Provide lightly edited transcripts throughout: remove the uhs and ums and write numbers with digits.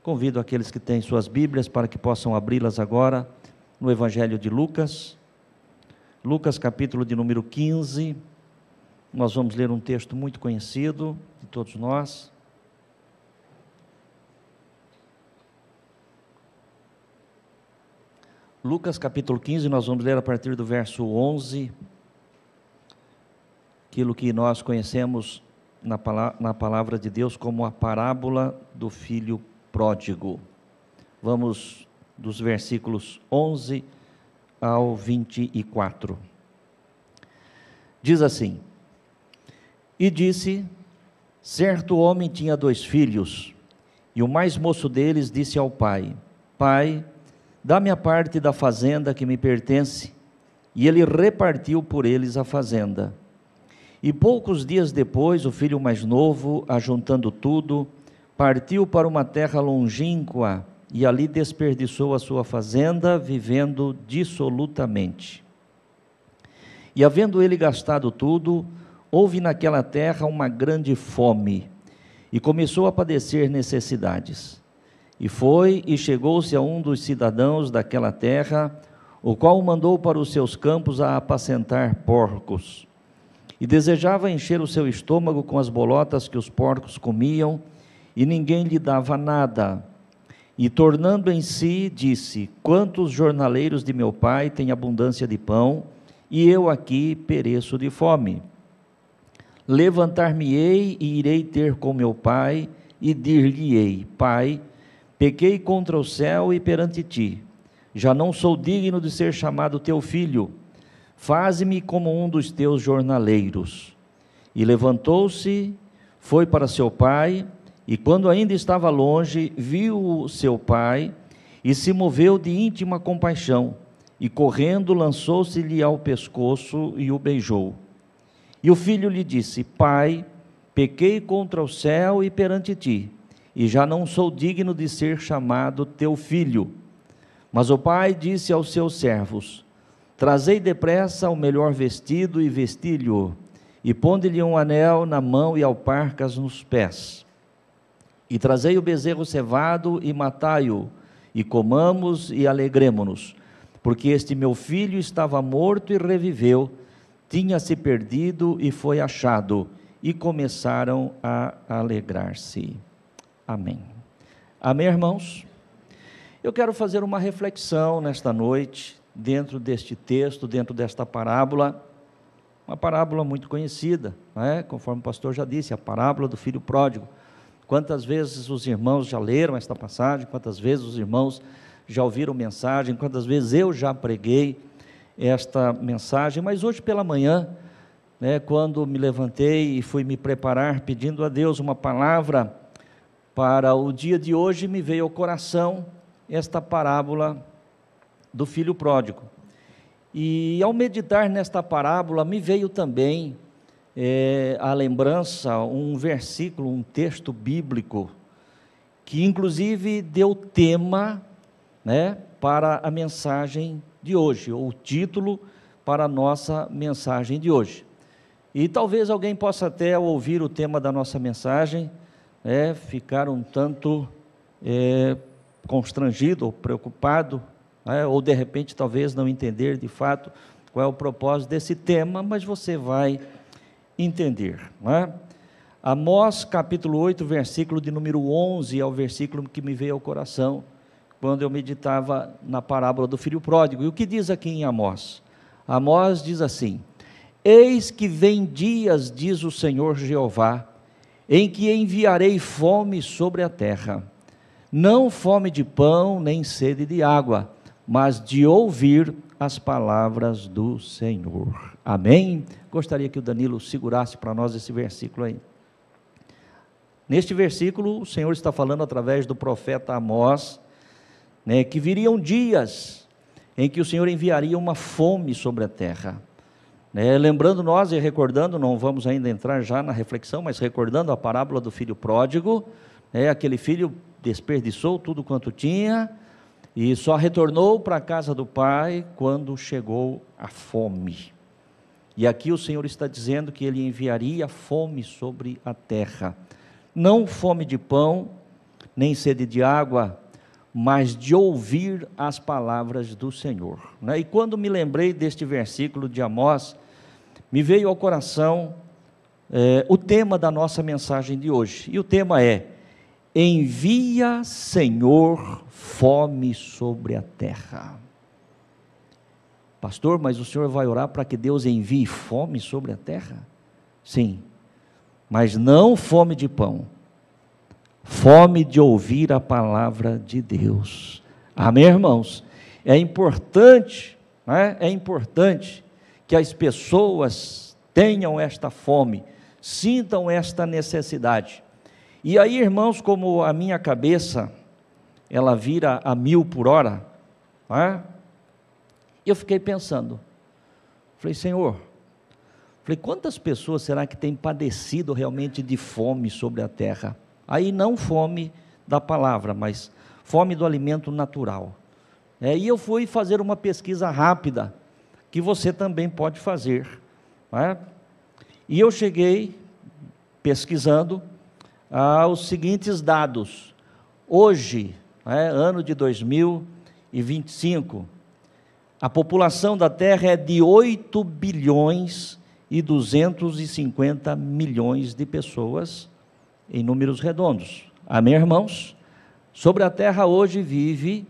Convido aqueles que têm suas Bíblias para que possam abri-las agora no Evangelho de Lucas. Lucas, capítulo de número 15. Nós vamos ler um texto muito conhecido de todos nós. Lucas, capítulo 15, nós vamos ler a partir do verso 11. Aquilo que nós conhecemos na palavra de Deus como a parábola do filho pródigo. Vamos dos versículos 11 ao 24. Diz assim: E disse: certo homem tinha 2 filhos, e o mais moço deles disse ao pai: Pai, dá-me a parte da fazenda que me pertence. E ele repartiu por eles a fazenda. E poucos dias depois, o filho mais novo, ajuntando tudo, partiu para uma terra longínqua, e ali desperdiçou a sua fazenda, vivendo dissolutamente. E havendo ele gastado tudo, houve naquela terra uma grande fome, e começou a padecer necessidades. E foi e chegou-se a um dos cidadãos daquela terra, o qual o mandou para os seus campos a apacentar porcos. E desejava encher o seu estômago com as bolotas que os porcos comiam, e ninguém lhe dava nada. E tornando em si, disse: quantos jornaleiros de meu pai têm abundância de pão, e eu aqui pereço de fome. Levantar-me-ei e irei ter com meu pai, e dir-lhe-ei: Pai, pequei contra o céu e perante ti, já não sou digno de ser chamado teu filho, faze-me como um dos teus jornaleiros. E levantou-se, foi para seu pai, e quando ainda estava longe, viu seu pai, e se moveu de íntima compaixão, e correndo lançou-se-lhe ao pescoço e o beijou. E o filho lhe disse: Pai, pequei contra o céu e perante ti, e já não sou digno de ser chamado teu filho. Mas o pai disse aos seus servos: trazei depressa o melhor vestido e vesti-lhe, e ponde-lhe um anel na mão e alparcas nos pés. E trazei o bezerro cevado e matai-o, e comamos e alegremo-nos, porque este meu filho estava morto e reviveu, tinha-se perdido e foi achado, e começaram a alegrar-se. Amém. Amém, irmãos? Eu quero fazer uma reflexão nesta noite, dentro deste texto, dentro desta parábola, uma parábola muito conhecida, não é? Conforme o pastor já disse, a parábola do filho pródigo. Quantas vezes os irmãos já leram esta passagem, quantas vezes os irmãos já ouviram mensagem, quantas vezes eu já preguei esta mensagem, mas hoje pela manhã, quando me levantei e fui me preparar, pedindo a Deus uma palavra para o dia de hoje, me veio ao coração esta parábola do filho pródigo. E ao meditar nesta parábola, me veio também a lembrança, um versículo, um texto bíblico, que inclusive deu tema, para a mensagem de hoje, ou o título para a nossa mensagem de hoje. E talvez alguém possa até, ao ouvir o tema da nossa mensagem, ficar um tanto constrangido ou preocupado, ou de repente talvez não entender de fato qual é o propósito desse tema, mas você vai entender. Amós capítulo 8, versículo de número 11, é o versículo que me veio ao coração, quando eu meditava na parábola do filho pródigo. E o que diz aqui em Amós? Amós diz assim: eis que vem dias, diz o Senhor Jeová, em que enviarei fome sobre a terra, não fome de pão, nem sede de água, mas de ouvir as palavras do Senhor. Amém? Gostaria que o Danilo segurasse para nós esse versículo aí. Neste versículo, o Senhor está falando através do profeta Amós, que viriam dias em que o Senhor enviaria uma fome sobre a terra. Lembrando nós e recordando, não vamos ainda entrar já na reflexão, mas recordando a parábola do filho pródigo, aquele filho desperdiçou tudo quanto tinha, e só retornou para a casa do pai quando chegou a fome. E aqui o Senhor está dizendo que Ele enviaria fome sobre a terra, não fome de pão, nem sede de água, mas de ouvir as palavras do Senhor. E quando me lembrei deste versículo de Amós, me veio ao coração o tema da nossa mensagem de hoje. E o tema é: envia, Senhor, fome sobre a terra. Pastor, mas o senhor vai orar para que Deus envie fome sobre a terra? Sim, mas não fome de pão, fome de ouvir a palavra de Deus. Amém, irmãos? É importante, é importante que as pessoas tenham esta fome, sintam esta necessidade. E aí, irmãos, como a minha cabeça, ela vira a 1000 por hora, eu fiquei pensando, falei, Senhor, quantas pessoas será que têm padecido realmente de fome sobre a terra? Aí não fome da palavra, mas fome do alimento natural. E eu fui fazer uma pesquisa rápida, que você também pode fazer. E eu cheguei, pesquisando, aos seguintes dados. Hoje, ano de 2025, a população da Terra é de 8 bilhões e 250 milhões de pessoas, em números redondos. Amém, irmãos? Sobre a Terra hoje vive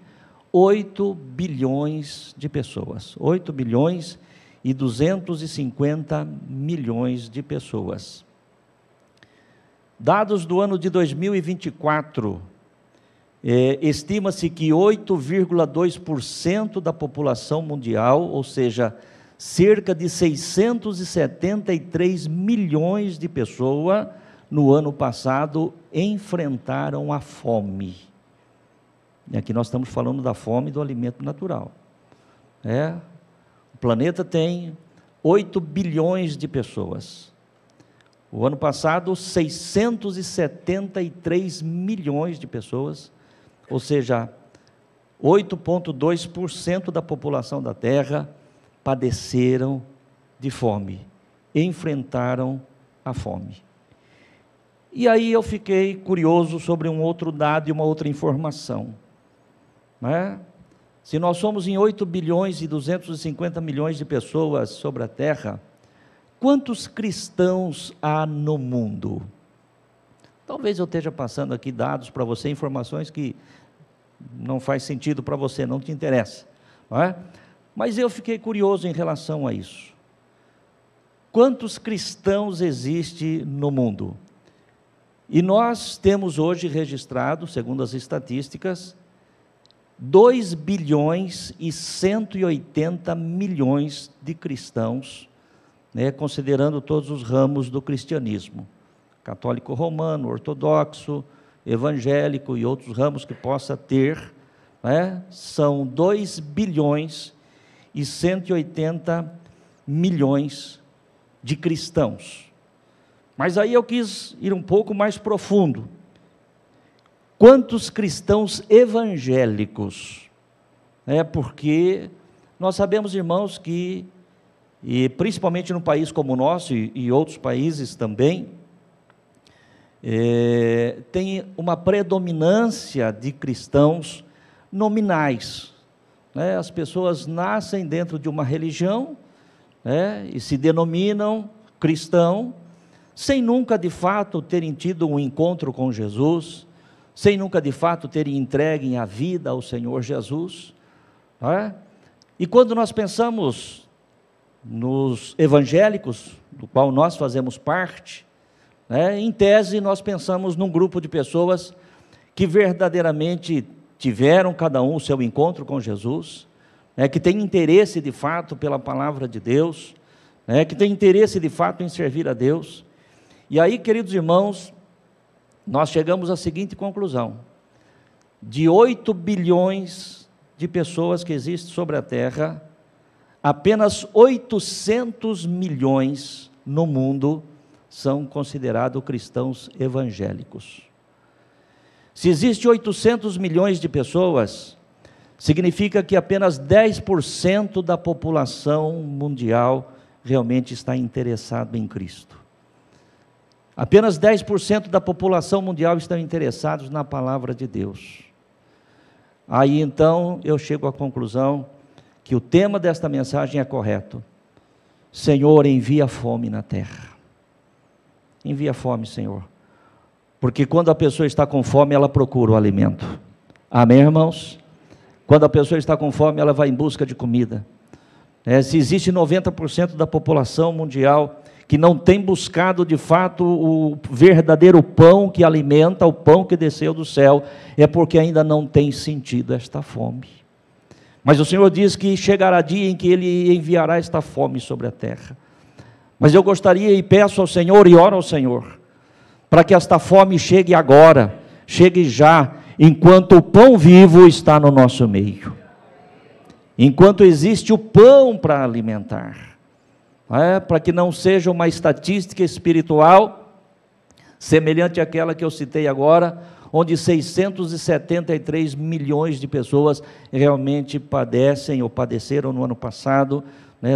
8 bilhões de pessoas, 8 bilhões e 250 milhões de pessoas. Dados do ano de 2024, estima-se que 8,2% da população mundial, ou seja, cerca de 673 milhões de pessoas, no ano passado, enfrentaram a fome. E aqui nós estamos falando da fome do alimento natural. O planeta tem 8 bilhões de pessoas. O ano passado, 673 milhões de pessoas, ou seja, 8,2% da população da Terra padeceram de fome, enfrentaram a fome. E aí eu fiquei curioso sobre um outro dado e uma outra informação. Se nós somos em 8 bilhões e 250 milhões de pessoas sobre a Terra, quantos cristãos há no mundo? Talvez eu esteja passando aqui dados para você, informações que não faz sentido para você, não te interessa. Mas eu fiquei curioso em relação a isso. Quantos cristãos existem no mundo? E nós temos hoje registrado, segundo as estatísticas, 2 bilhões e 180 milhões de cristãos, considerando todos os ramos do cristianismo, católico romano, ortodoxo, evangélico e outros ramos que possa ter, são 2 bilhões e 180 milhões de cristãos. Mas aí eu quis ir um pouco mais profundo. Quantos cristãos evangélicos? Porque nós sabemos, irmãos, que, e principalmente num país como o nosso e outros países também, tem uma predominância de cristãos nominais. As pessoas nascem dentro de uma religião, e se denominam cristão, sem nunca de fato terem tido um encontro com Jesus, sem nunca de fato terem entregue a vida ao Senhor Jesus. E quando nós pensamos nos evangélicos, do qual nós fazemos parte, em tese nós pensamos num grupo de pessoas que verdadeiramente tiveram cada um o seu encontro com Jesus, que tem interesse de fato pela palavra de Deus, que tem interesse de fato em servir a Deus. E aí, queridos irmãos, nós chegamos à seguinte conclusão: de 8 bilhões de pessoas que existem sobre a Terra, apenas 800 milhões no mundo são considerados cristãos evangélicos. Se existe 800 milhões de pessoas, significa que apenas 10% da população mundial realmente está interessado em Cristo. Apenas 10% da população mundial estão interessados na palavra de Deus. Aí então eu chego à conclusão que o tema desta mensagem é correto. Senhor, envia fome na terra. Envia fome, Senhor. Porque quando a pessoa está com fome, ela procura o alimento. Amém, irmãos? Quando a pessoa está com fome, ela vai em busca de comida. Se existe 90% da população mundial que não tem buscado de fato o verdadeiro pão que alimenta, o pão que desceu do céu, é porque ainda não tem sentido esta fome. Mas o Senhor diz que chegará dia em que Ele enviará esta fome sobre a terra. Mas eu gostaria e peço ao Senhor e oro ao Senhor, para que esta fome chegue agora, chegue já, enquanto o pão vivo está no nosso meio. Enquanto existe o pão para alimentar. Para que não seja uma estatística espiritual, semelhante àquela que eu citei agora, onde 673 milhões de pessoas realmente padecem ou padeceram no ano passado,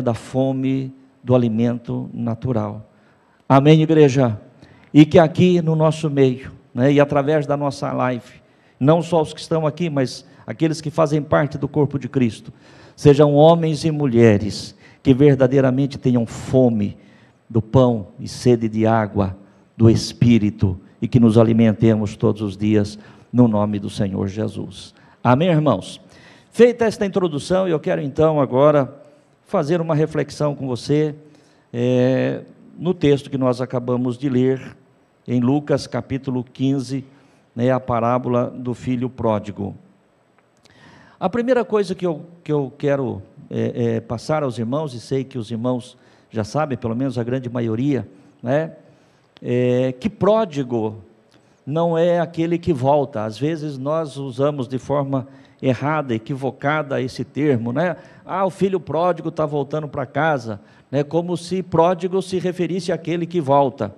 da fome do alimento natural. Amém, igreja? E que aqui no nosso meio, e através da nossa live, não só os que estão aqui, mas aqueles que fazem parte do corpo de Cristo, sejam homens e mulheres que verdadeiramente tenham fome do pão e sede de água, do Espírito, e que nos alimentemos todos os dias, no nome do Senhor Jesus. Amém, irmãos? Feita esta introdução, eu quero então agora fazer uma reflexão com você, no texto que nós acabamos de ler, em Lucas capítulo 15, a parábola do filho pródigo. A primeira coisa que eu quero passar aos irmãos, e sei que os irmãos já sabem, pelo menos a grande maioria, que pródigo não é aquele que volta. Às vezes nós usamos de forma errada, equivocada esse termo, o filho pródigo está voltando para casa, como se pródigo se referisse àquele que volta.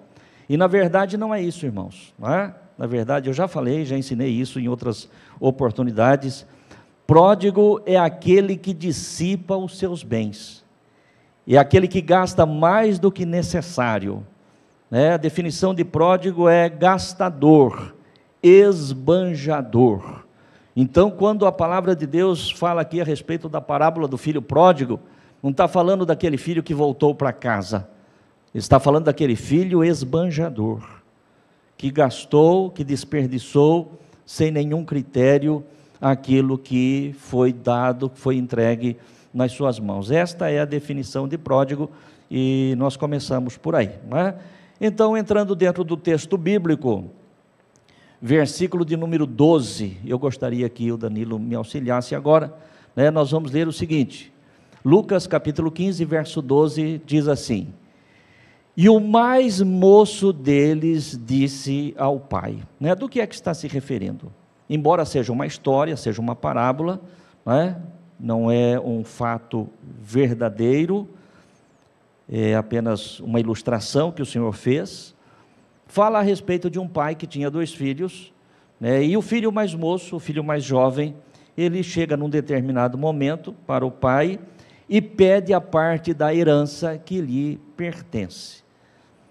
E na verdade não é isso, irmãos, Na verdade eu já falei, já ensinei isso em outras oportunidades. Pródigo é aquele que dissipa os seus bens, é aquele que gasta mais do que necessário. A definição de pródigo é gastador, esbanjador. Então, quando a palavra de Deus fala aqui a respeito da parábola do filho pródigo, não está falando daquele filho que voltou para casa, está falando daquele filho esbanjador, que gastou, que desperdiçou, sem nenhum critério, aquilo que foi dado, que foi entregue nas suas mãos. Esta é a definição de pródigo, e nós começamos por aí, Então, entrando dentro do texto bíblico, versículo de número 12, eu gostaria que o Danilo me auxiliasse agora, nós vamos ler o seguinte, Lucas capítulo 15, verso 12, diz assim: e o mais moço deles disse ao pai, do que é que está se referindo? Embora seja uma história, seja uma parábola, não é um fato verdadeiro, é apenas uma ilustração que o Senhor fez, fala a respeito de um pai que tinha 2 filhos, e o filho mais moço, o filho mais jovem, ele chega num determinado momento para o pai e pede a parte da herança que lhe pertence.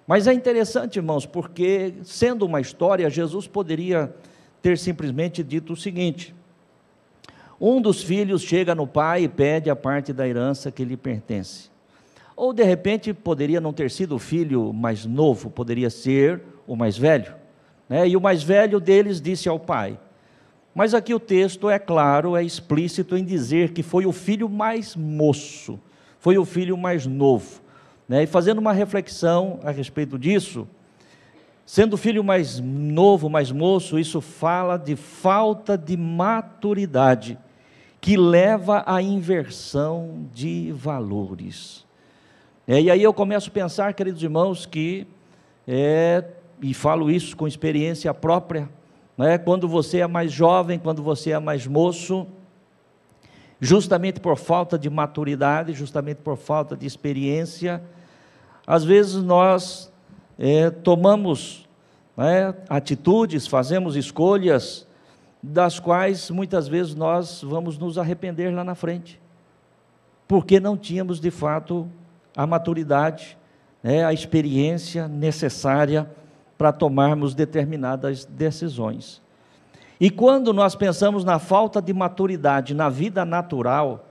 Mas é interessante, irmãos, porque sendo uma história, Jesus poderia ter simplesmente dito o seguinte: um dos filhos chega no pai e pede a parte da herança que lhe pertence. Ou de repente poderia não ter sido o filho mais novo, poderia ser o mais velho, e o mais velho deles disse ao pai. Mas aqui o texto é claro, é explícito em dizer que foi o filho mais moço, foi o filho mais novo, E fazendo uma reflexão a respeito disso, sendo o filho mais novo, mais moço, isso fala de falta de maturidade, que leva à inversão de valores. E aí eu começo a pensar, queridos irmãos, que, e falo isso com experiência própria, quando você é mais jovem, quando você é mais moço, justamente por falta de maturidade, justamente por falta de experiência, às vezes nós tomamos atitudes, fazemos escolhas, das quais muitas vezes nós vamos nos arrepender lá na frente, porque não tínhamos de fato a maturidade, a experiência necessária para tomarmos determinadas decisões. E quando nós pensamos na falta de maturidade na vida natural,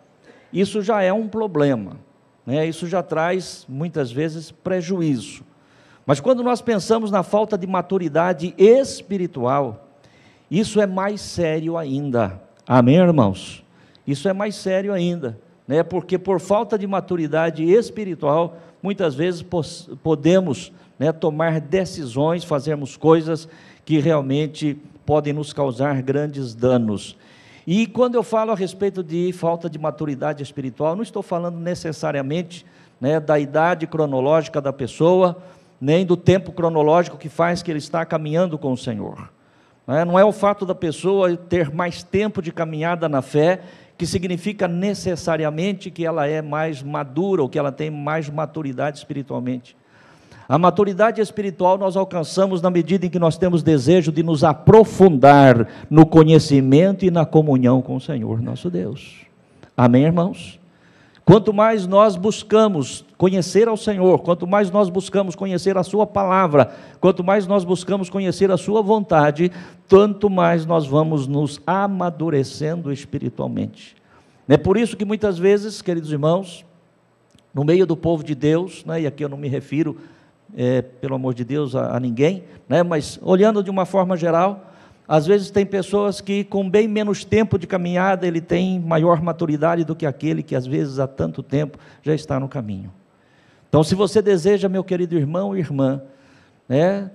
isso já é um problema, né? Isso já traz, muitas vezes, prejuízo. Mas quando nós pensamos na falta de maturidade espiritual, isso é mais sério ainda. Amém, irmãos? Isso é mais sério ainda, né? Porque por falta de maturidade espiritual, muitas vezes podemos, né, tomar decisões, fazermos coisas que realmente podem nos causar grandes danos. E quando eu falo a respeito de falta de maturidade espiritual, não estou falando necessariamente, né, da idade cronológica da pessoa, nem do tempo cronológico que faz que ele está caminhando com o Senhor. Não é o fato da pessoa ter mais tempo de caminhada na fé, que significa necessariamente que ela é mais madura, ou que ela tem mais maturidade espiritualmente. A maturidade espiritual nós alcançamos na medida em que nós temos desejo de nos aprofundar no conhecimento e na comunhão com o Senhor nosso Deus. Amém, irmãos? Quanto mais nós buscamos conhecer ao Senhor, quanto mais nós buscamos conhecer a sua palavra, quanto mais nós buscamos conhecer a sua vontade, tanto mais nós vamos nos amadurecendo espiritualmente. É por isso que muitas vezes, queridos irmãos, no meio do povo de Deus, né, e aqui eu não me refiro, pelo amor de Deus, a ninguém, né, mas olhando de uma forma geral, às vezes tem pessoas que com bem menos tempo de caminhada, ele tem maior maturidade do que aquele que às vezes há tanto tempo já está no caminho. Então, se você deseja, meu querido irmão e irmã, né,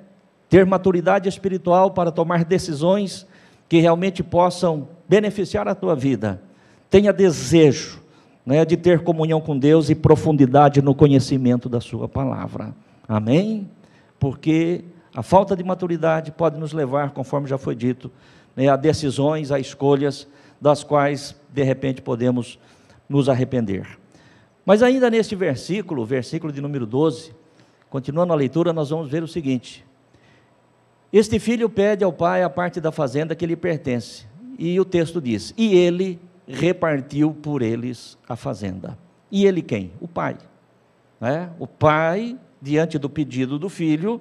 ter maturidade espiritual para tomar decisões que realmente possam beneficiar a tua vida, tenha desejo, né, de ter comunhão com Deus e profundidade no conhecimento da sua palavra. Amém? Porque a falta de maturidade pode nos levar, conforme já foi dito, né, a decisões, a escolhas, das quais, de repente, podemos nos arrepender. Mas ainda neste versículo, versículo de número 12, continuando a leitura, nós vamos ver o seguinte: este filho pede ao pai a parte da fazenda que lhe pertence, e o texto diz, e ele repartiu por eles a fazenda. E ele quem? O pai. Né? O pai, diante do pedido do filho,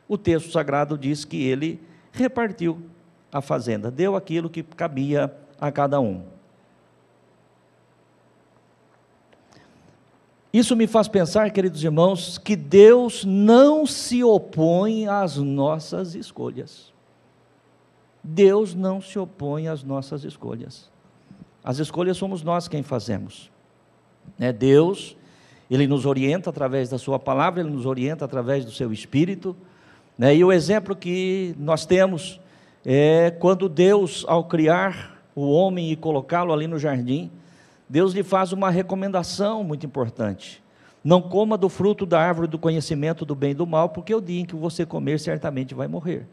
o texto sagrado diz que ele repartiu a fazenda, deu aquilo que cabia a cada um. Isso me faz pensar, queridos irmãos, que Deus não se opõe às nossas escolhas. Deus não se opõe às nossas escolhas. As escolhas somos nós quem fazemos. Deus, Ele nos orienta através da sua palavra, Ele nos orienta através do seu Espírito. E o exemplo que nós temos é quando Deus, ao criar o homem e colocá-lo ali no jardim, Deus lhe faz uma recomendação muito importante: não coma do fruto da árvore do conhecimento do bem e do mal, porque o dia em que você comer certamente vai morrer.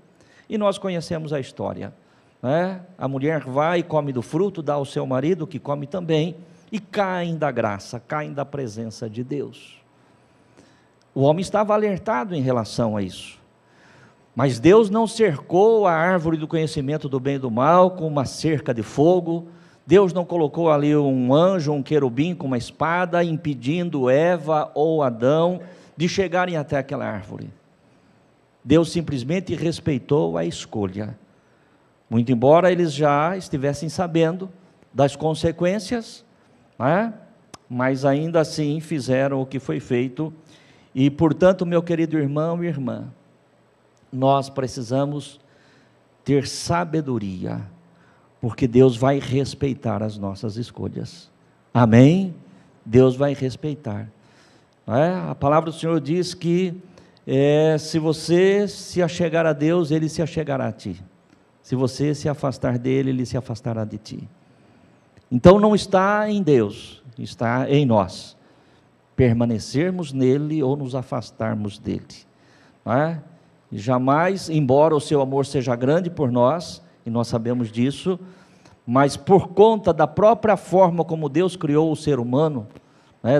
E nós conhecemos a história, né? A mulher vai e come do fruto, dá ao seu marido, que come também, e caem da graça, caem da presença de Deus. O homem estava alertado em relação a isso, mas Deus não cercou a árvore do conhecimento do bem e do mal com uma cerca de fogo. Deus não colocou ali um anjo, um querubim com uma espada, impedindo Eva ou Adão de chegarem até aquela árvore. Deus simplesmente respeitou a escolha, muito embora eles já estivessem sabendo das consequências, né? Mas ainda assim fizeram o que foi feito. E portanto, meu querido irmão e irmã, nós precisamos ter sabedoria, porque Deus vai respeitar as nossas escolhas. Amém? Deus vai respeitar. A palavra do Senhor diz que se você se achegar a Deus, Ele se achegará a ti. Se você se afastar dEle, Ele se afastará de ti. Então não está em Deus, está em nós, permanecermos nele ou nos afastarmos dele. Jamais, embora o seu amor seja grande por nós, e nós sabemos disso, mas por conta da própria forma como Deus criou o ser humano,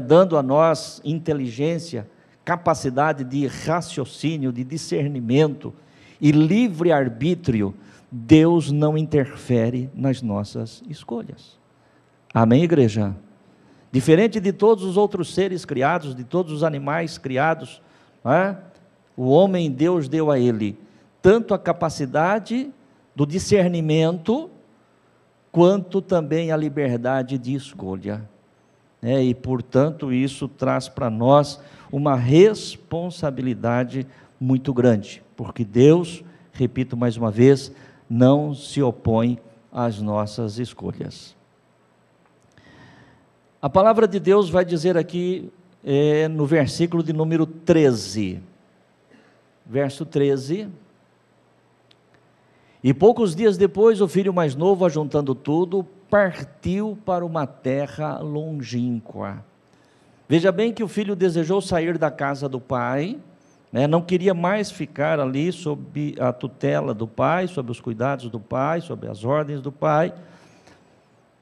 dando a nós inteligência, capacidade de raciocínio, de discernimento e livre-arbítrio, Deus não interfere nas nossas escolhas. Amém, igreja? Diferente de todos os outros seres criados, de todos os animais criados, O homem Deus deu a ele tanto a capacidade do discernimento, quanto também a liberdade de escolha. E, portanto, isso traz para nós uma responsabilidade muito grande, porque Deus, repito mais uma vez, não se opõe às nossas escolhas. A palavra de Deus vai dizer aqui, no versículo de número 13, verso 13: e poucos dias depois, o filho mais novo, ajuntando tudo, partiu para uma terra longínqua. Veja bem que o filho desejou sair da casa do pai, não queria mais ficar ali sob a tutela do pai, sob os cuidados do pai, sob as ordens do pai,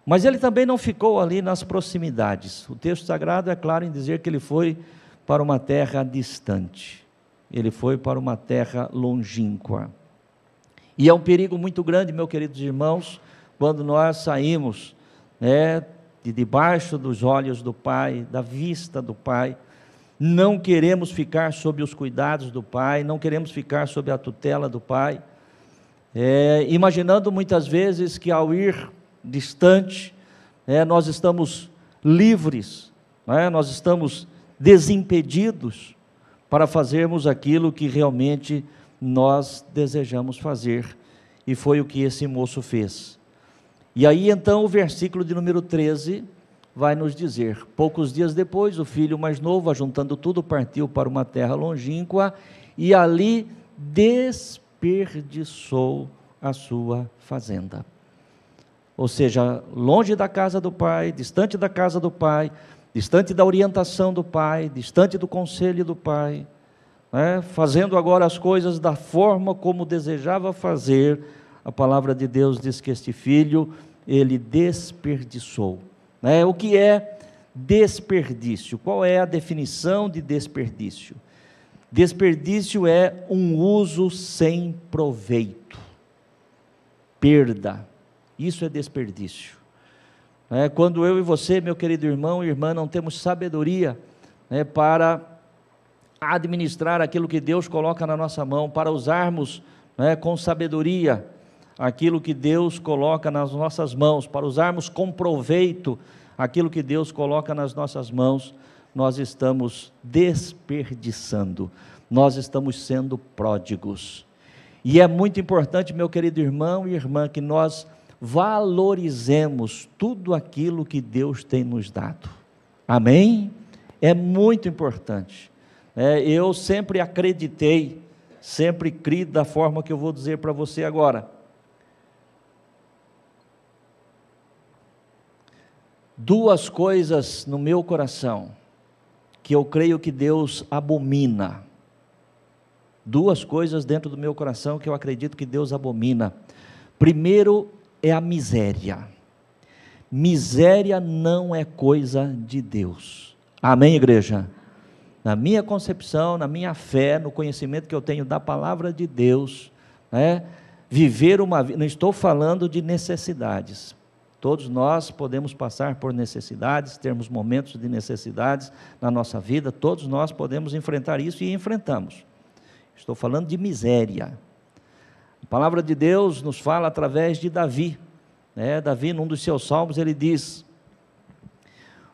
mas ele também não ficou ali nas proximidades. O texto sagrado é claro em dizer que ele foi para uma terra distante, ele foi para uma terra longínqua. E é um perigo muito grande, meus queridos irmãos, quando nós saímos de debaixo dos olhos do Pai, da vista do Pai, não queremos ficar sob os cuidados do Pai, não queremos ficar sob a tutela do Pai, imaginando muitas vezes que ao ir distante, nós estamos livres, nós estamos desimpedidos para fazermos aquilo que realmente nós desejamos fazer, e foi o que esse moço fez. E aí então o versículo de número 13 vai nos dizer: poucos dias depois, o filho mais novo, ajuntando tudo, partiu para uma terra longínqua, e ali desperdiçou a sua fazenda. Ou seja, longe da casa do pai, distante da casa do pai, distante da orientação do pai, distante do conselho do pai, fazendo agora as coisas da forma como desejava fazer. A palavra de Deus diz que este filho, ele desperdiçou. O que é desperdício? Qual é a definição de desperdício? Desperdício é um uso sem proveito, perda, isso é desperdício. Quando eu e você, meu querido irmão e irmã, não temos sabedoria para administrar aquilo que Deus coloca na nossa mão, para usarmos com sabedoria aquilo que Deus coloca nas nossas mãos, para usarmos com proveito aquilo que Deus coloca nas nossas mãos, nós estamos desperdiçando, nós estamos sendo pródigos. E é muito importante, meu querido irmão e irmã, que nós valorizemos tudo aquilo que Deus tem nos dado. Amém? É muito importante. Eu sempre acreditei, sempre criei da forma que eu vou dizer para você agora. Duas coisas no meu coração que eu creio que Deus abomina. Duas coisas dentro do meu coração que eu acredito que Deus abomina. Primeiro é a miséria. Miséria não é coisa de Deus. Amém, igreja? Na minha concepção, na minha fé, no conhecimento que eu tenho da palavra de Deus, viver uma vida, não estou falando de necessidades. Todos nós podemos passar por necessidades, termos momentos de necessidades na nossa vida, todos nós podemos enfrentar isso e enfrentamos. Estou falando de miséria. A palavra de Deus nos fala através de Davi. Davi, num dos seus salmos, ele diz: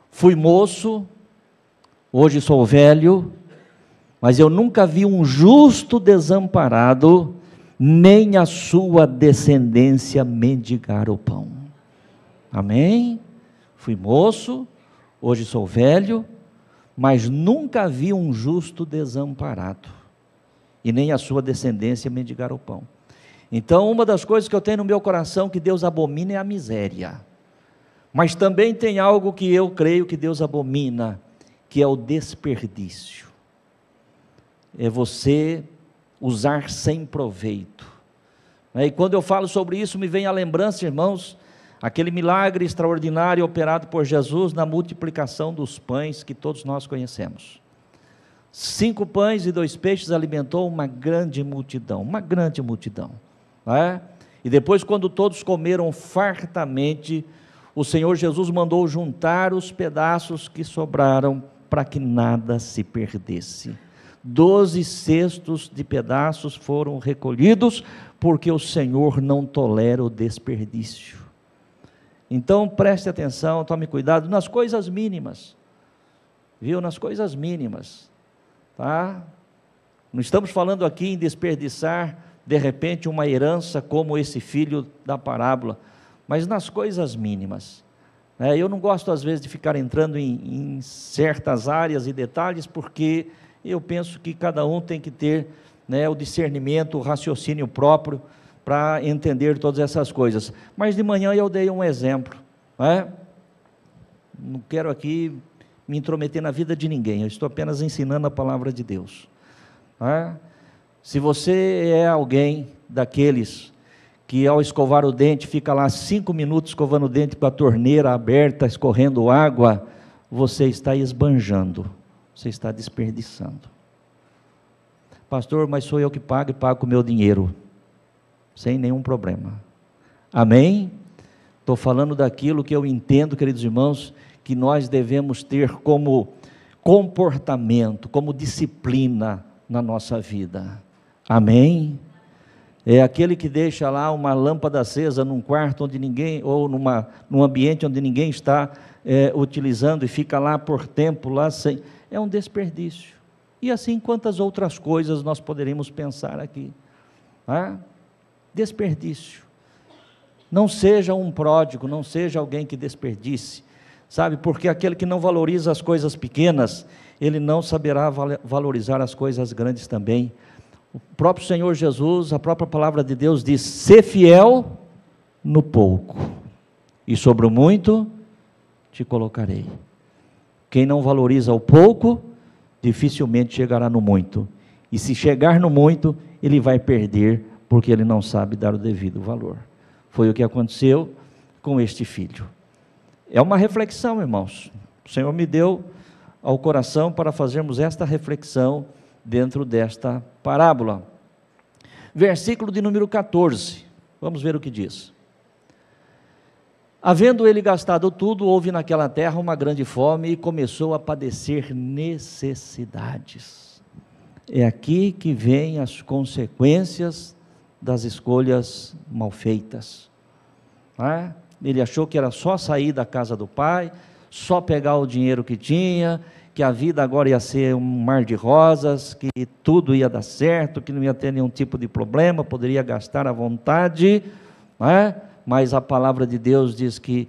fui moço, hoje sou velho, mas eu nunca vi um justo desamparado, nem a sua descendência mendigar o pão. Amém? Fui moço, hoje sou velho, mas nunca vi um justo desamparado, e nem a sua descendência mendigar o pão. Então, uma das coisas que eu tenho no meu coração que Deus abomina é a miséria, mas também tem algo que eu creio que Deus abomina, que é o desperdício. É você usar sem proveito. E quando eu falo sobre isso, me vem a lembrança, irmãos, aquele milagre extraordinário operado por Jesus na multiplicação dos pães que todos nós conhecemos. 5 pães e 2 peixes alimentou uma grande multidão, E depois, quando todos comeram fartamente, o Senhor Jesus mandou juntar os pedaços que sobraram, para que nada se perdesse. 12 cestos de pedaços foram recolhidos, porque o Senhor não tolera o desperdício. Então preste atenção, tome cuidado nas coisas mínimas, viu? Nas coisas mínimas, tá? Não estamos falando aqui em desperdiçar, de repente, uma herança como esse filho da parábola, mas nas coisas mínimas. Eu não gosto às vezes de ficar entrando em certas áreas e detalhes, porque eu penso que cada um tem que ter, o discernimento, o raciocínio próprio, para entender todas essas coisas. Mas de manhã eu dei um exemplo, não quero aqui me intrometer na vida de ninguém, eu estou apenas ensinando a palavra de Deus. Se você é alguém daqueles que ao escovar o dente, fica lá 5 minutos escovando o dente com a torneira aberta, escorrendo água, você está esbanjando, você está desperdiçando. Pastor, mas sou eu que pago e pago com o meu dinheiro, sem nenhum problema. Amém? Estou falando daquilo que eu entendo, queridos irmãos, que nós devemos ter como comportamento, como disciplina na nossa vida. Amém? É aquele que deixa lá uma lâmpada acesa num quarto onde ninguém, ou num ambiente onde ninguém está utilizando, e fica lá por tempo, lá sem, é um desperdício. E assim quantas outras coisas nós poderíamos pensar aqui. Desperdício. Não seja um pródigo, não seja alguém que desperdice, sabe, porque aquele que não valoriza as coisas pequenas, ele não saberá valorizar as coisas grandes também. O próprio Senhor Jesus, a própria palavra de Deus diz: sê fiel no pouco, e sobre o muito te colocarei. Quem não valoriza o pouco, dificilmente chegará no muito, e se chegar no muito, ele vai perder, porque ele não sabe dar o devido valor. Foi o que aconteceu com este filho. É uma reflexão, irmãos. O Senhor me deu ao coração para fazermos esta reflexão dentro desta parábola. Versículo de número 14, vamos ver o que diz. Havendo ele gastado tudo, houve naquela terra uma grande fome e começou a padecer necessidades. É aqui que vêm as consequências das escolhas mal feitas. Ele achou que era só sair da casa do pai, só pegar o dinheiro que tinha, que a vida agora ia ser um mar de rosas, que tudo ia dar certo, que não ia ter nenhum tipo de problema, poderia gastar à vontade, mas a palavra de Deus diz que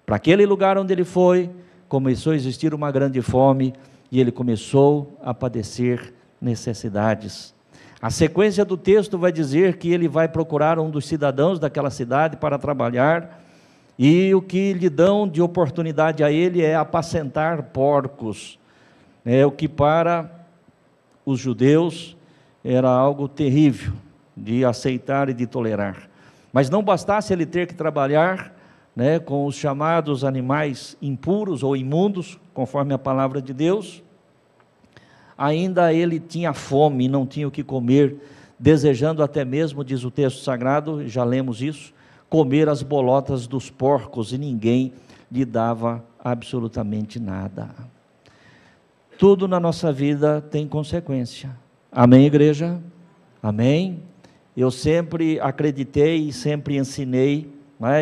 para aquele lugar onde ele foi, começou a existir uma grande fome, e ele começou a padecer necessidades. A sequência do texto vai dizer que ele vai procurar um dos cidadãos daquela cidade para trabalhar, e o que lhe dão de oportunidade a ele é apacentar porcos, o que para os judeus era algo terrível de aceitar e de tolerar. Mas não bastasse ele ter que trabalhar com os chamados animais impuros ou imundos, conforme a palavra de Deus, ainda ele tinha fome e não tinha o que comer, desejando até mesmo, diz o texto sagrado, já lemos isso, comer as bolotas dos porcos, e ninguém lhe dava absolutamente nada. Tudo na nossa vida tem consequência. Amém, igreja? Amém? Eu sempre acreditei e sempre ensinei,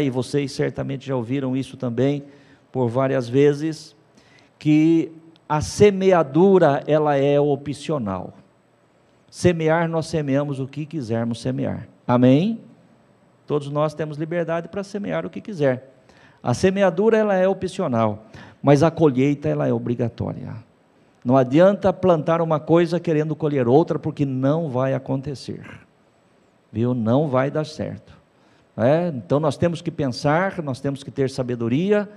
e vocês certamente já ouviram isso também por várias vezes, que a semeadura, ela é opcional. Semear, nós semeamos o que quisermos semear. Amém? Todos nós temos liberdade para semear o que quiser. A semeadura, ela é opcional, mas a colheita, ela é obrigatória. Não adianta plantar uma coisa querendo colher outra, porque não vai acontecer, viu? Não vai dar certo. Então nós temos que pensar, nós temos que ter sabedoria,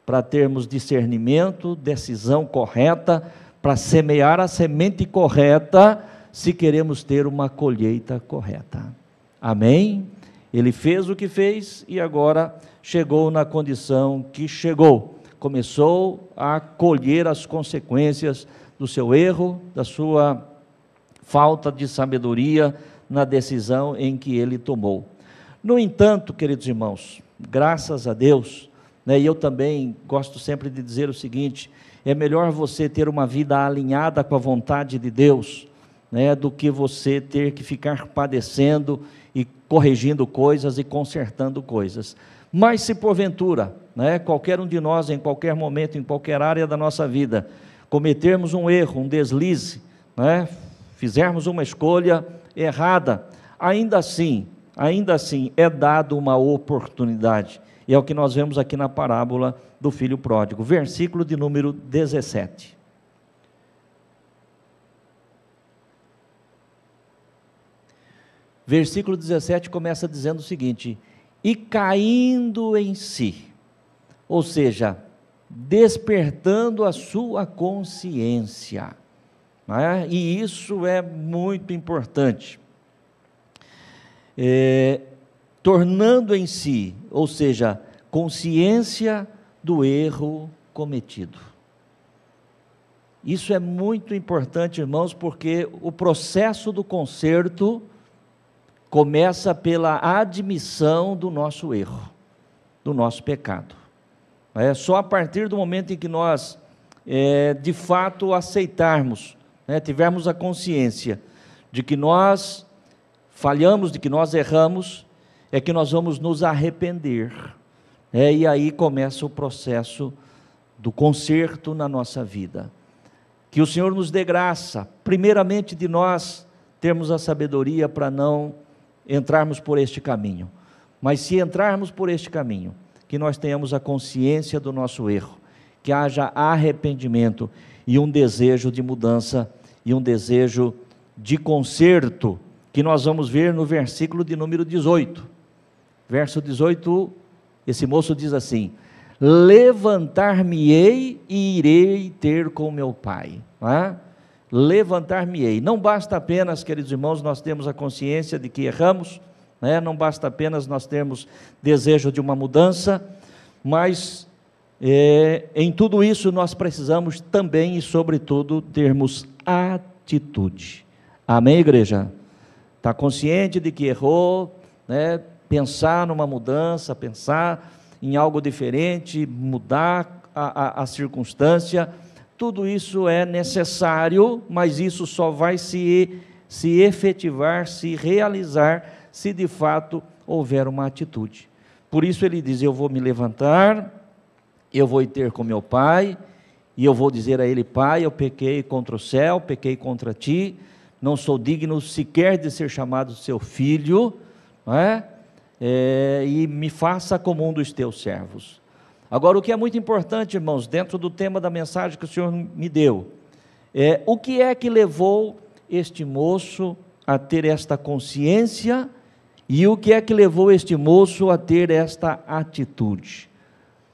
para termos discernimento, decisão correta, para semear a semente correta, se queremos ter uma colheita correta. Amém? Ele fez o que fez e agora chegou na condição que chegou. Começou a colher as consequências do seu erro, da sua falta de sabedoria na decisão em que ele tomou. No entanto, queridos irmãos, graças a Deus, né? E eu também gosto sempre de dizer o seguinte: é melhor você ter uma vida alinhada com a vontade de Deus, né, do que você ter que ficar padecendo e corrigindo coisas e consertando coisas. Mas se porventura, né, qualquer um de nós, em qualquer momento, em qualquer área da nossa vida, cometermos um erro, um deslize, né, fizermos uma escolha errada, ainda assim é dado uma oportunidade. E é o que nós vemos aqui na parábola do filho pródigo, versículo de número 17. Versículo 17 começa dizendo o seguinte: e caindo em si, ou seja, despertando a sua consciência, né? E isso é muito importante, tornando em si, ou seja, consciência do erro cometido. Isso é muito importante, irmãos, porque o processo do conserto começa pela admissão do nosso erro, do nosso pecado. É só a partir do momento em que nós, de fato, aceitarmos, tivermos a consciência de que nós falhamos, de que nós erramos, é que nós vamos nos arrepender. E aí começa o processo do conserto na nossa vida. Que o Senhor nos dê graça, primeiramente de nós termos a sabedoria para não entrarmos por este caminho, mas se entrarmos por este caminho, que nós tenhamos a consciência do nosso erro, que haja arrependimento e um desejo de mudança e um desejo de conserto, que nós vamos ver no versículo de número 18, verso 18, esse moço diz assim: levantar-me-ei e irei ter com meu pai. Levantar-me-ei. Não basta apenas, queridos irmãos, nós temos a consciência de que erramos, não basta apenas nós termos desejo de uma mudança, mas em tudo isso nós precisamos também e sobretudo termos atitude. Amém, igreja? Está consciente de que errou, pensar numa mudança, pensar em algo diferente, mudar a circunstância. Tudo isso é necessário, mas isso só vai se efetivar, se realizar, se de fato houver uma atitude. Por isso ele diz: eu vou me levantar, eu vou ir ter com meu pai, e eu vou dizer a ele: pai, eu pequei contra o céu, pequei contra ti, não sou digno sequer de ser chamado seu filho, e me faça como um dos teus servos. Agora, o que é muito importante, irmãos, dentro do tema da mensagem que o Senhor me deu, o que é que levou este moço a ter esta consciência, e o que é que levou este moço a ter esta atitude?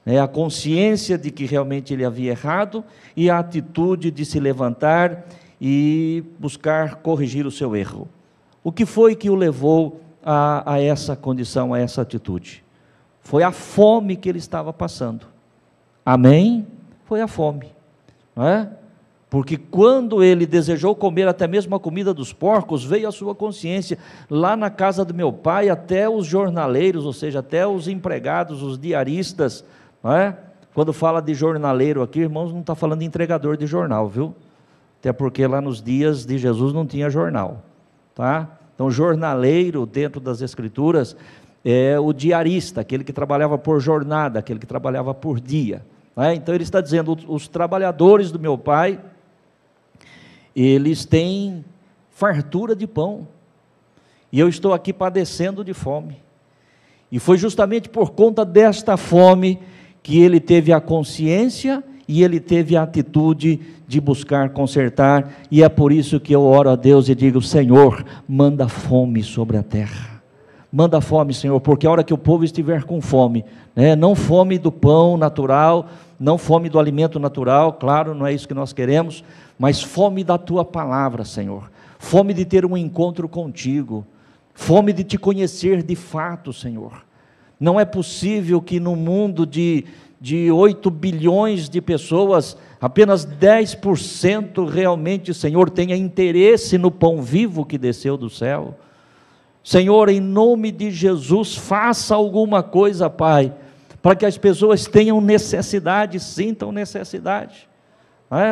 A consciência de que realmente ele havia errado, e a atitude de se levantar e buscar corrigir o seu erro. O que foi que o levou a essa condição, a essa atitude? Foi a fome que ele estava passando. Amém? Foi a fome, não é? Porque quando ele desejou comer até mesmo a comida dos porcos, veio a sua consciência: lá na casa do meu pai, até os jornaleiros, ou seja, até os empregados, os diaristas, não é? Quando fala de jornaleiro aqui, irmãos, não está falando de entregador de jornal, viu? Até porque lá nos dias de Jesus não tinha jornal, tá? Então, jornaleiro, dentro das Escrituras, é o diarista, aquele que trabalhava por jornada, aquele que trabalhava por dia. Então ele está dizendo: os trabalhadores do meu pai, eles têm fartura de pão, e eu estou aqui padecendo de fome. E foi justamente por conta desta fome que ele teve a consciência e ele teve a atitude de buscar consertar, e é por isso que eu oro a Deus e digo: Senhor, manda fome sobre a terra. Manda fome, Senhor, porque a hora que o povo estiver com fome, não fome do pão natural, não fome do alimento natural, claro, não é isso que nós queremos, mas fome da Tua palavra, Senhor, fome de ter um encontro contigo, fome de Te conhecer de fato, Senhor. Não é possível que no mundo de 8 bilhões de pessoas, apenas 10% realmente, Senhor, tenha interesse no pão vivo que desceu do céu. Senhor, em nome de Jesus, faça alguma coisa, Pai, para que as pessoas tenham necessidade, sintam necessidade,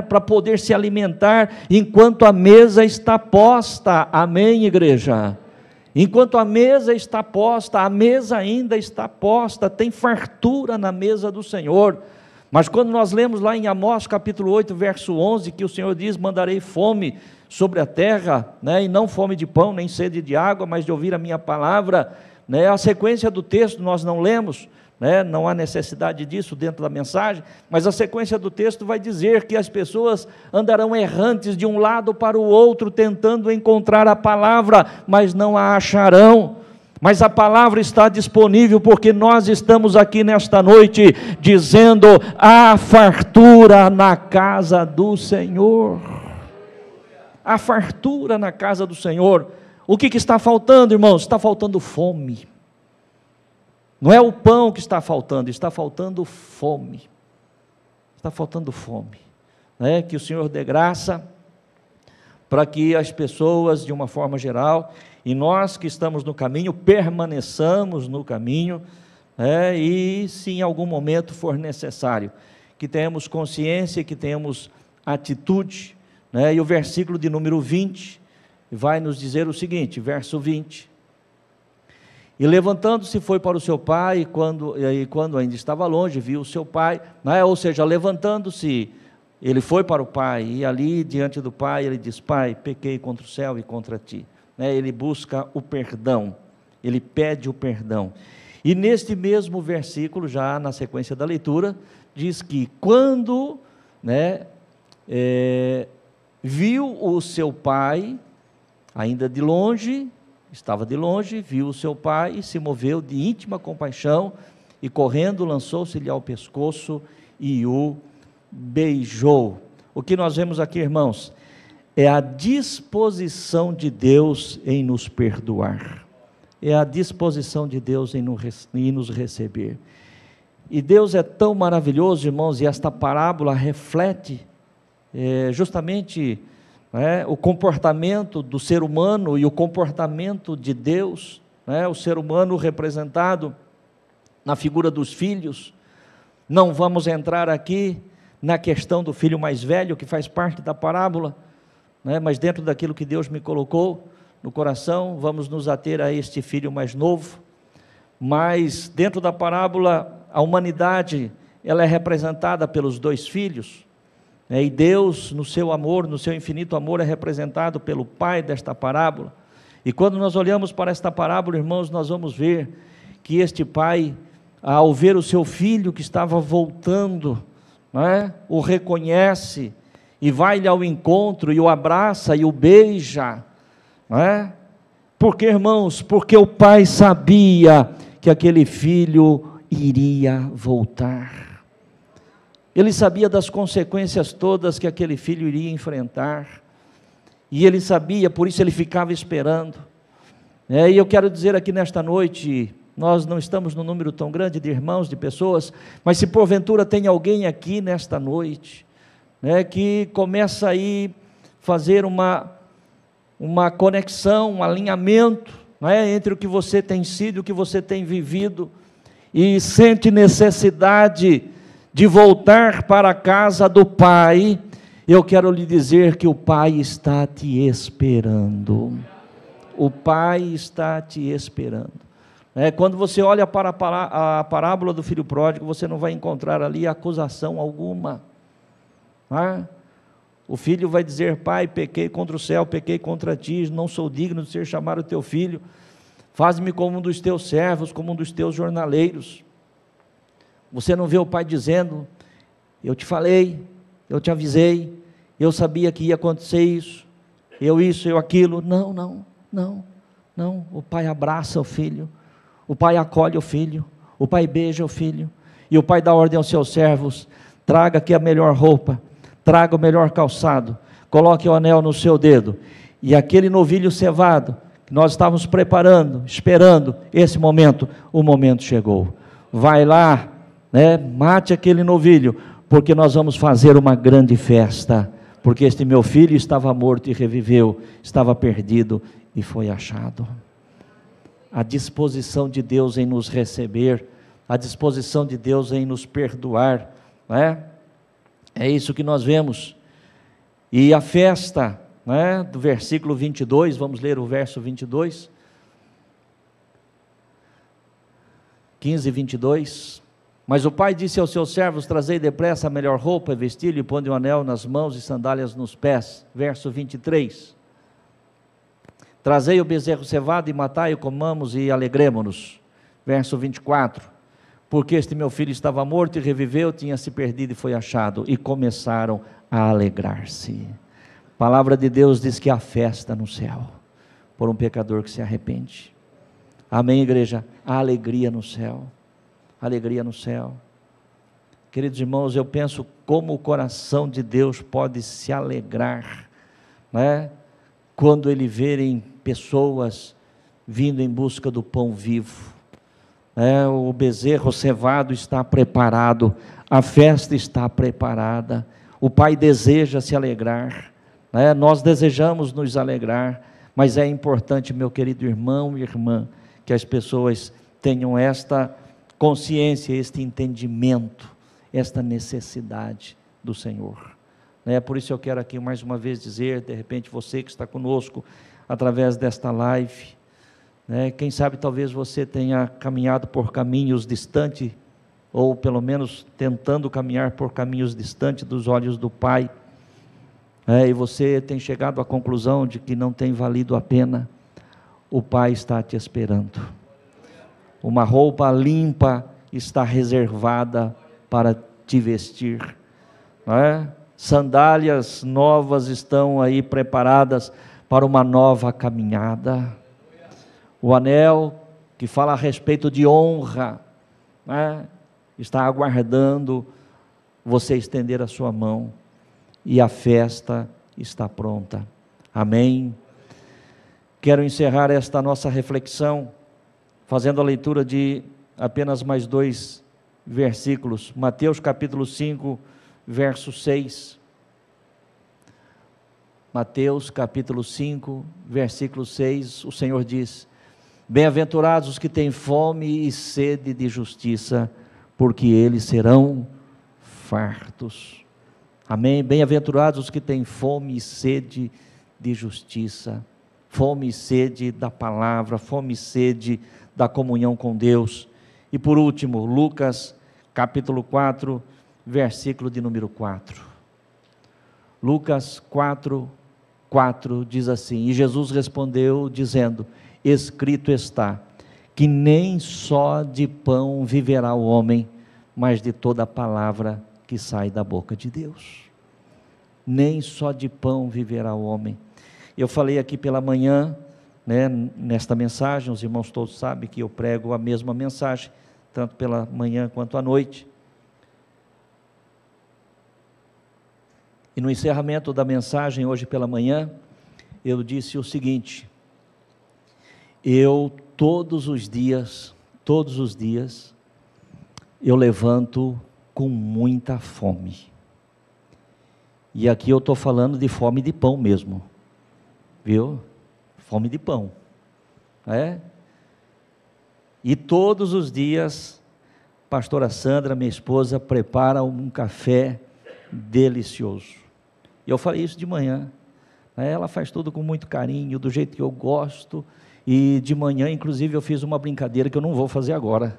para poder se alimentar enquanto a mesa está posta. Amém, igreja? Enquanto a mesa está posta, a mesa ainda está posta, tem fartura na mesa do Senhor. Mas quando nós lemos lá em Amós capítulo 8, verso 11, que o Senhor diz: mandarei fome sobre a terra, e não fome de pão, nem sede de água, mas de ouvir a minha palavra, a sequência do texto nós não lemos, não há necessidade disso dentro da mensagem, mas a sequência do texto vai dizer que as pessoas andarão errantes de um lado para o outro, tentando encontrar a palavra, mas não a acharão. Mas a palavra está disponível, porque nós estamos aqui nesta noite, dizendo: há fartura na casa do Senhor. Há fartura na casa do Senhor. O que está faltando, irmãos? Está faltando fome. Não é o pão que está faltando fome. Está faltando fome. Que o Senhor dê graça para que as pessoas, de uma forma geral, e nós que estamos no caminho, permaneçamos no caminho, e se em algum momento for necessário, que tenhamos consciência, que tenhamos atitude, e o versículo de número 20 vai nos dizer o seguinte, verso 20: e levantando-se foi para o seu pai, e quando ainda estava longe, viu o seu pai, ou seja, levantando-se, ele foi para o pai, e ali diante do pai, ele diz: pai, pequei contra o céu e contra ti. Ele busca o perdão, ele pede o perdão. E neste mesmo versículo, já na sequência da leitura, diz que quando viu o seu pai, ainda de longe, estava de longe, viu o seu pai e se moveu de íntima compaixão, e correndo lançou-se-lhe ao pescoço e o beijou. O que nós vemos aqui, irmãos, é a disposição de Deus em nos perdoar, é a disposição de Deus em nos receber. E Deus é tão maravilhoso, irmãos, e esta parábola reflete justamente o comportamento do ser humano e o comportamento de Deus, o ser humano representado na figura dos filhos. Não vamos entrar aqui na questão do filho mais velho, que faz parte da parábola, mas dentro daquilo que Deus me colocou no coração, vamos nos ater a este filho mais novo. Mas dentro da parábola, a humanidade, ela é representada pelos dois filhos, e Deus, no seu amor, no seu infinito amor, é representado pelo pai desta parábola. E quando nós olhamos para esta parábola, irmãos, nós vamos ver que este pai, ao ver o seu filho que estava voltando, o reconhece e vai-lhe ao encontro e o abraça e o beija. Por que, irmãos? Porque o pai sabia que aquele filho iria voltar. Ele sabia das consequências todas que aquele filho iria enfrentar, e ele sabia, por isso ele ficava esperando. E eu quero dizer aqui nesta noite, nós não estamos num número tão grande de irmãos, de pessoas, mas se porventura tem alguém aqui nesta noite, que começa aí fazer uma conexão, um alinhamento, entre o que você tem sido e o que você tem vivido, e sente necessidade de voltar para a casa do Pai, eu quero lhe dizer que o Pai está te esperando. O Pai está te esperando. Quando você olha para a parábola do filho pródigo, você não vai encontrar ali acusação alguma. O filho vai dizer: pai, pequei contra o céu, pequei contra ti, não sou digno de ser chamado teu filho, faz-me como um dos teus servos, como um dos teus jornaleiros. Você não vê o pai dizendo: eu te falei, eu te avisei, eu sabia que ia acontecer isso, eu aquilo. Não, o pai abraça o filho, o pai acolhe o filho, o pai beija o filho, e o pai dá ordem aos seus servos: traga aqui a melhor roupa, traga o melhor calçado, coloque o anel no seu dedo, e aquele novilho cevado, que nós estávamos preparando, esperando esse momento, o momento chegou. Vai lá, mate aquele novilho, porque nós vamos fazer uma grande festa, porque este meu filho estava morto e reviveu, estava perdido e foi achado. A disposição de Deus em nos receber, a disposição de Deus em nos perdoar, não é? É isso que nós vemos. E a festa, não é? Do versículo 22, vamos ler o verso 22, 15 e 22. Mas o pai disse aos seus servos: trazei depressa a melhor roupa, vestir-lhe, ponde um anel nas mãos e sandálias nos pés. Verso 23. Trazei o bezerro cevado e matai-o, comamos e alegremo-nos. Verso 24. Porque este meu filho estava morto e reviveu, tinha se perdido e foi achado. E começaram a alegrar-se. A palavra de Deus diz que há festa no céu por um pecador que se arrepende. Amém, igreja? Há alegria no céu. Alegria no céu. Queridos irmãos, eu penso como o coração de Deus pode se alegrar, né? Quando Ele verem pessoas vindo em busca do pão vivo. O bezerro cevado está preparado, a festa está preparada, o Pai deseja se alegrar, nós desejamos nos alegrar, mas é importante, meu querido irmão e irmã, que as pessoas tenham esta consciência, este entendimento, esta necessidade do Senhor. Por isso eu quero aqui mais uma vez dizer, de repente você que está conosco, através desta live, quem sabe talvez você tenha caminhado por caminhos distantes, ou pelo menos tentando caminhar por caminhos distantes dos olhos do Pai, e você tem chegado à conclusão de que não tem valido a pena. O Pai está te esperando, uma roupa limpa está reservada para te vestir, sandálias novas estão aí preparadas para uma nova caminhada. O anel que fala a respeito de honra, está aguardando você estender a sua mão, e a festa está pronta. Amém? Quero encerrar esta nossa reflexão fazendo a leitura de apenas mais 2 versículos. Mateus capítulo 5, verso 6. Mateus capítulo 5, versículo 6, o Senhor diz: bem-aventurados os que têm fome e sede de justiça, porque eles serão fartos. Amém? Bem-aventurados os que têm fome e sede de justiça, fome e sede da palavra, fome e sede da comunhão com Deus. E por último, Lucas capítulo 4, versículo de número 4. Lucas 4, 4 diz assim: e Jesus respondeu dizendo: escrito está, que nem só de pão viverá o homem, mas de toda a palavra que sai da boca de Deus. Nem só de pão viverá o homem. Eu falei aqui pela manhã, nesta mensagem, os irmãos todos sabem que eu prego a mesma mensagem, tanto pela manhã quanto à noite. E no encerramento da mensagem, hoje pela manhã, eu disse o seguinte: eu todos os dias, eu levanto com muita fome. E aqui eu estou falando de fome de pão mesmo, viu? Fome de pão, E todos os dias, pastora Sandra, minha esposa, prepara um café delicioso. E eu falei isso de manhã, ela faz tudo com muito carinho, do jeito que eu gosto. E de manhã, inclusive, eu fiz uma brincadeira que eu não vou fazer agora,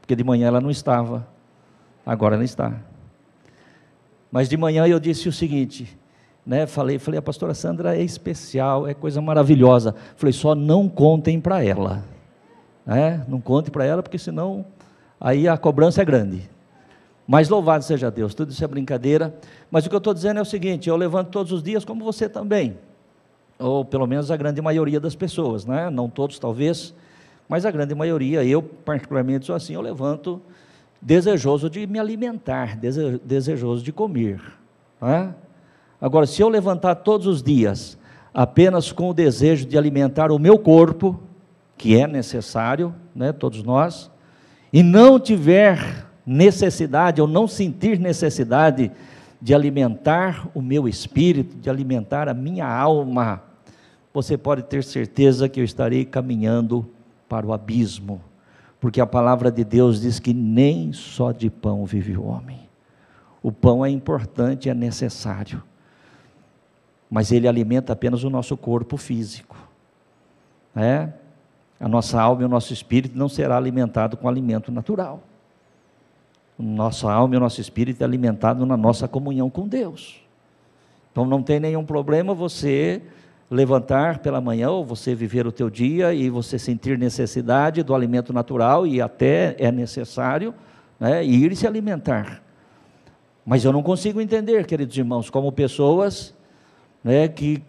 porque de manhã ela não estava, agora ela está. Mas de manhã eu disse o seguinte, falei, a pastora Sandra é especial, é coisa maravilhosa. Falei, só não contem para ela, não conte para ela, porque senão aí a cobrança é grande. Mas louvado seja Deus, tudo isso é brincadeira. Mas o que eu estou dizendo é o seguinte: eu levanto todos os dias, como você também, ou pelo menos a grande maioria das pessoas, não todos talvez, mas a grande maioria. Eu particularmente sou assim, eu levanto desejoso de me alimentar, desejoso de comer, Agora, se eu levantar todos os dias apenas com o desejo de alimentar o meu corpo, que é necessário, todos nós, e não tiver necessidade, ou não sentir necessidade de alimentar o meu espírito, de alimentar a minha alma, você pode ter certeza que eu estarei caminhando para o abismo, porque a palavra de Deus diz que nem só de pão vive o homem. O pão é importante, é necessário, mas ele alimenta apenas o nosso corpo físico, a nossa alma e o nosso espírito não será alimentado com alimento natural. Nossa alma e o nosso espírito é alimentado na nossa comunhão com Deus. Então não tem nenhum problema você levantar pela manhã, ou você viver o teu dia e você sentir necessidade do alimento natural, e até é necessário, ir se alimentar. Mas eu não consigo entender, queridos irmãos, como pessoas que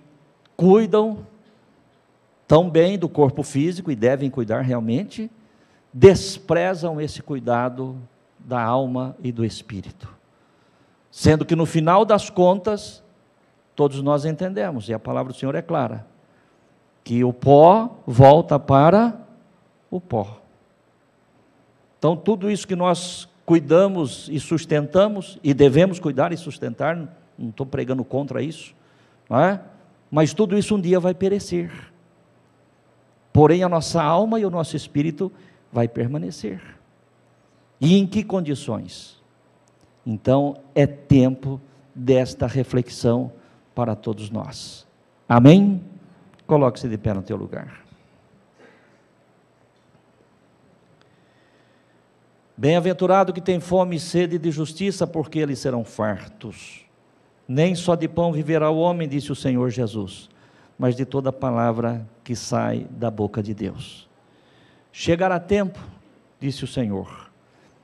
cuidam tão bem do corpo físico, e devem cuidar realmente, desprezam esse cuidado da alma e do espírito, sendo que no final das contas, todos nós entendemos, e a palavra do Senhor é clara, que o pó volta para o pó. Então tudo isso que nós cuidamos e sustentamos, e devemos cuidar e sustentar, não estou pregando contra isso, mas tudo isso um dia vai perecer, porém a nossa alma e o nosso espírito vai permanecer. E em que condições? Então é tempo desta reflexão para todos nós. Amém? Coloque-se de pé no teu lugar. Bem-aventurado que tem fome e sede de justiça, porque eles serão fartos. Nem só de pão viverá o homem, disse o Senhor Jesus, mas de toda palavra que sai da boca de Deus. Chegará tempo, disse o Senhor,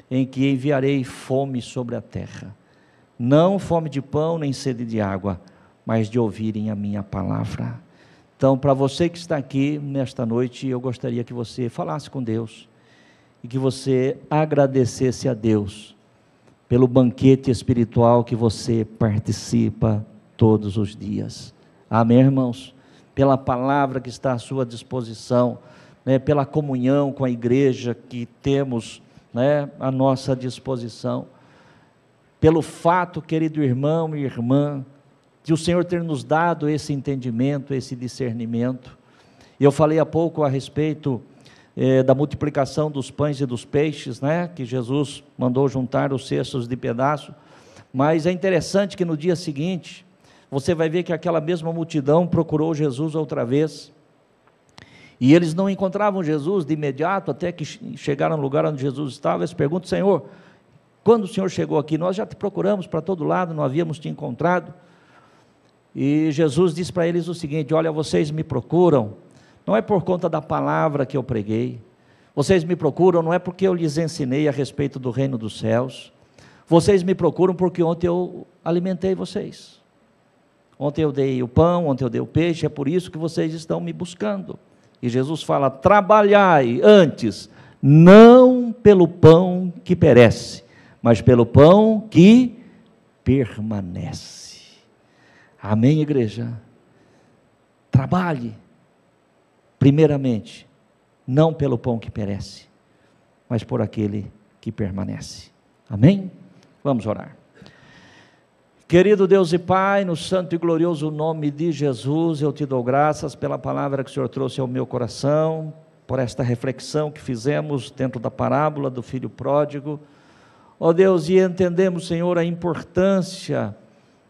em que enviarei fome sobre a terra, não fome de pão nem sede de água, mas de ouvirem a minha palavra. Então, para você que está aqui nesta noite, eu gostaria que você falasse com Deus, e que você agradecesse a Deus, pelo banquete espiritual que você participa todos os dias. Amém, irmãos? Pela palavra que está à sua disposição, pela comunhão com a igreja que temos, à nossa disposição, pelo fato, querido irmão e irmã, de o Senhor ter nos dado esse entendimento, esse discernimento. Eu falei há pouco a respeito da multiplicação dos pães e dos peixes, que Jesus mandou juntar os cestos de pedaço, mas é interessante que no dia seguinte, você vai ver que aquela mesma multidão procurou Jesus outra vez, e eles não encontravam Jesus de imediato, até que chegaram no lugar onde Jesus estava. Eles perguntam: Senhor, quando o Senhor chegou aqui? Nós já te procuramos para todo lado, não havíamos te encontrado. E Jesus disse para eles o seguinte: olha, vocês me procuram, não é por conta da palavra que eu preguei, vocês me procuram não é porque eu lhes ensinei a respeito do reino dos céus, vocês me procuram porque ontem eu alimentei vocês, ontem eu dei o pão, ontem eu dei o peixe, é por isso que vocês estão me buscando. E Jesus fala: trabalhai antes, não pelo pão que perece, mas pelo pão que permanece. Amém, igreja? Trabalhe, primeiramente, não pelo pão que perece, mas por aquele que permanece. Amém? Vamos orar. Querido Deus e Pai, no santo e glorioso nome de Jesus, eu te dou graças pela palavra que o Senhor trouxe ao meu coração, por esta reflexão que fizemos dentro da parábola do filho pródigo. Ó Deus, e entendemos, Senhor, a importância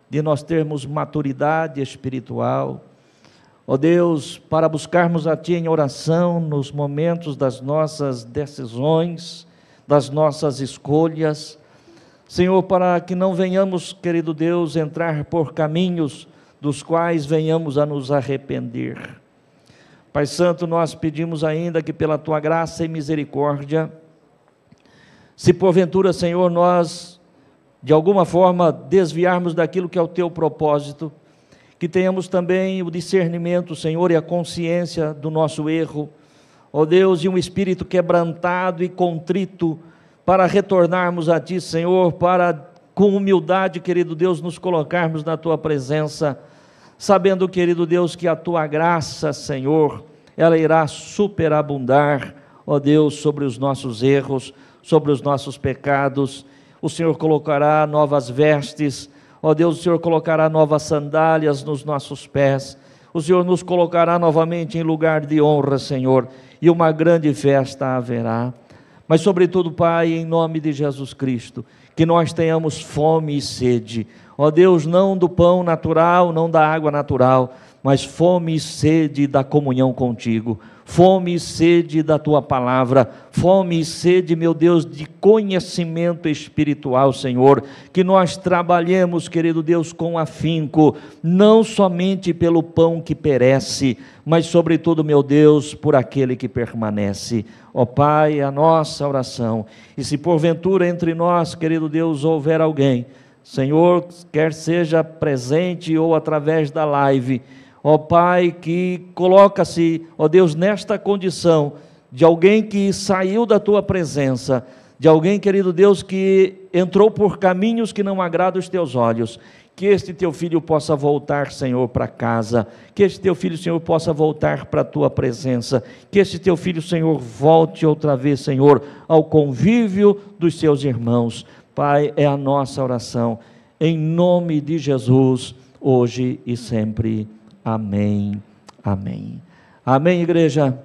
de nós termos maturidade espiritual, ó Deus, para buscarmos a Ti em oração nos momentos das nossas decisões, das nossas escolhas, Senhor, para que não venhamos, querido Deus, entrar por caminhos dos quais venhamos a nos arrepender. Pai Santo, nós pedimos ainda que pela Tua graça e misericórdia, se porventura, Senhor, nós de alguma forma desviarmos daquilo que é o Teu propósito, que tenhamos também o discernimento, Senhor, e a consciência do nosso erro, ó Deus, e um espírito quebrantado e contrito, para retornarmos a Ti, Senhor, para com humildade, querido Deus, nos colocarmos na Tua presença, sabendo, querido Deus, que a Tua graça, Senhor, ela irá superabundar, ó Deus, sobre os nossos erros, sobre os nossos pecados. O Senhor colocará novas vestes, ó Deus, o Senhor colocará novas sandálias nos nossos pés, o Senhor nos colocará novamente em lugar de honra, Senhor, e uma grande festa haverá. Mas sobretudo, Pai, em nome de Jesus Cristo, que nós tenhamos fome e sede, ó Deus, não do pão natural, não da água natural, mas fome e sede da comunhão contigo, fome e sede da tua palavra, fome e sede, meu Deus, de conhecimento espiritual, Senhor, que nós trabalhemos, querido Deus, com afinco, não somente pelo pão que perece, mas sobretudo, meu Deus, por aquele que permanece. Ó Pai, a nossa oração, e se porventura entre nós, querido Deus, houver alguém, Senhor, quer seja presente ou através da live, ó Pai, que coloca-se, ó Deus, nesta condição de alguém que saiu da Tua presença, de alguém, querido Deus, que entrou por caminhos que não agradam os Teus olhos, que este Teu Filho possa voltar, Senhor, para casa, que este Teu Filho, Senhor, possa voltar para a Tua presença, que este Teu Filho, Senhor, volte outra vez, Senhor, ao convívio dos seus irmãos. Pai, é a nossa oração, em nome de Jesus, hoje e sempre. Amém, amém. Amém, igreja.